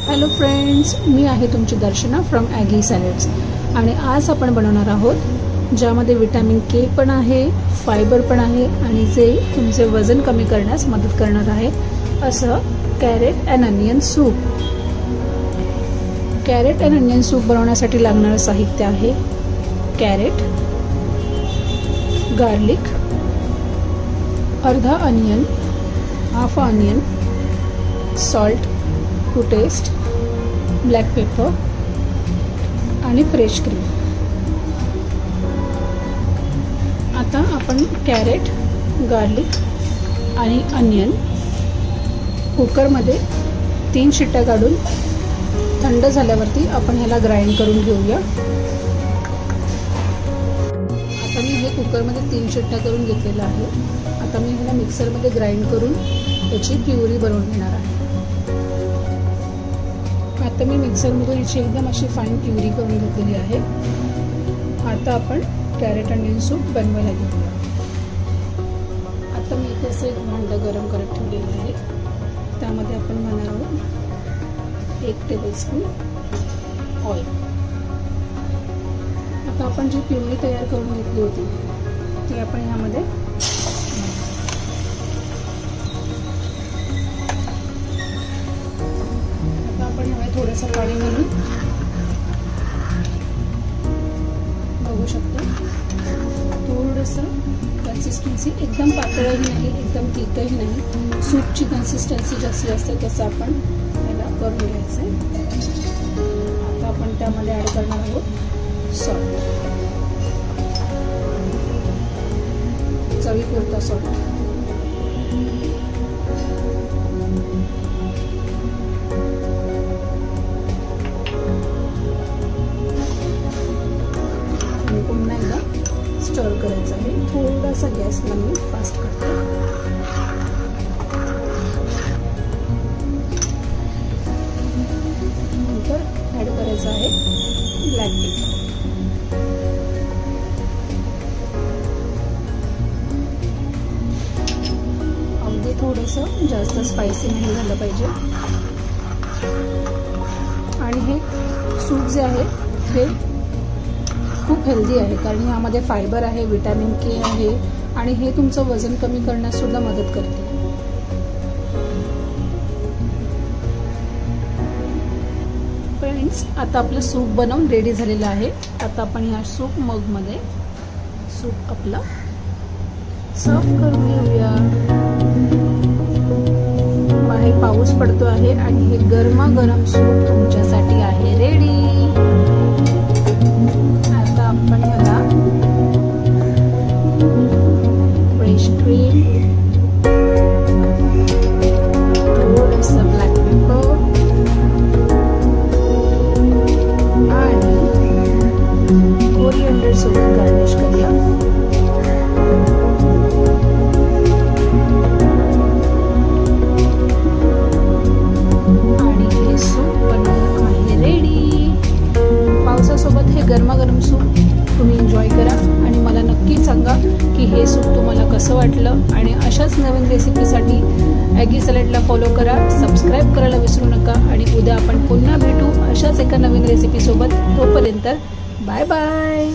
Hello friends, मी आहे तुमची दर्शना from ॲगी salads आणि आज आपण बनवणार आहोत ज्यामध्ये विटॅमिन के पण आहे, फायबर पण आहे आणि जे तुमचे वजन कमी करण्यास मदत करणार आहे असं carrot and onion soup. Carrot and onion soup बनवण्यासाठी लागणारे साहित्य आहे कॅरेट, गार्लिक, अर्धा onion, half onion, salt to taste, black pepper आणि फ्रेश क्रीम। आता आपण कॅरेट, गार्लिक आणि अनियन कुकरमध्ये 3 शिट्ट्या काढून थंड झाल्यावरती आपण ह्याला ग्राइंड करून घेऊया। आता मी हे कुकरमध्ये 3 शिट्ट्या करून घेतलेलं आहे। आता मी ह्याला मिक्सरमध्ये ग्राइंड करून याची प्युरी बनवून घेणार आहे। आता मी मिक्सरमधून याची एकदम अशी फाईन प्युरी करून घेतलेली आहे। आता आपण कॅरेट अनियन सूप बनवायला घेऊया। आता मी इथे असं एक भांडं गरम करत ठेवलेलं आहे, त्यामध्ये आपण घालणार आहोत 1 टेबलस्पून ऑइल। आता आपण जी प्युरी तयार करून घेतली होती ती आपण ह्यामध्ये थोडंसं पाणी घालून बघू शकतो। थोडंसं कन्सिस्टन्सी एकदम पातळही नाही, एकदम थिकही नाही, सूपची कन्सिस्टन्सी जशी असते तसं आपण याला करून घ्यायचं आहे। आता आपण त्यामध्ये ॲड करणार आहोत सॉल्ट, चवीपुरता सॉल्ट। स्टर करायचं आहे। थोडासा गॅसला मी फास्ट करते। नंतर ॲड करायचं आहे ब्लॅक पेपर। अगदी थोडंसं जास्त स्पायसी नाही झालं पाहिजे। आणि हे सूप जे आहे ते खूप हेल्दी आहे, कारण यामध्ये फायबर आहे, विटॅमिन के आहे आणि हे तुमचं वजन कमी करण्यास सुद्धा मदत करते। फ्रेंड्स, आता आपलं सूप बनवून रेडी झालेलं आहे। आता आपण ह्या सूप मगमध्ये सूप आपला सर्व करून घेऊया। बाहेर पाऊस पडतो आहे आणि हे गरमागरम सूप तुमच्यासाठी आहे रेडी। आपण ह्याला फ्रेश क्रीम, थोडंसं ब्लॅक पेपर आणि कोरिएंडर सोबत गार्निश करूया। आणि हे सूप बनवून आहे रेडी। पावसासोबत हे गरमागरम सूप तुम्ही एन्जॉय करा आणि मला नक्की सांगा की हे सूप तुम्हाला कसं वाटलं। आणि अशाच नवीन रेसिपीसाठी ॲगी सॅलडला फॉलो करा, सबस्क्राईब करायला विसरू नका आणि उद्या आपण पुन्हा भेटू अशाच एका नवीन रेसिपीसोबत। तोपर्यंत बाय बाय।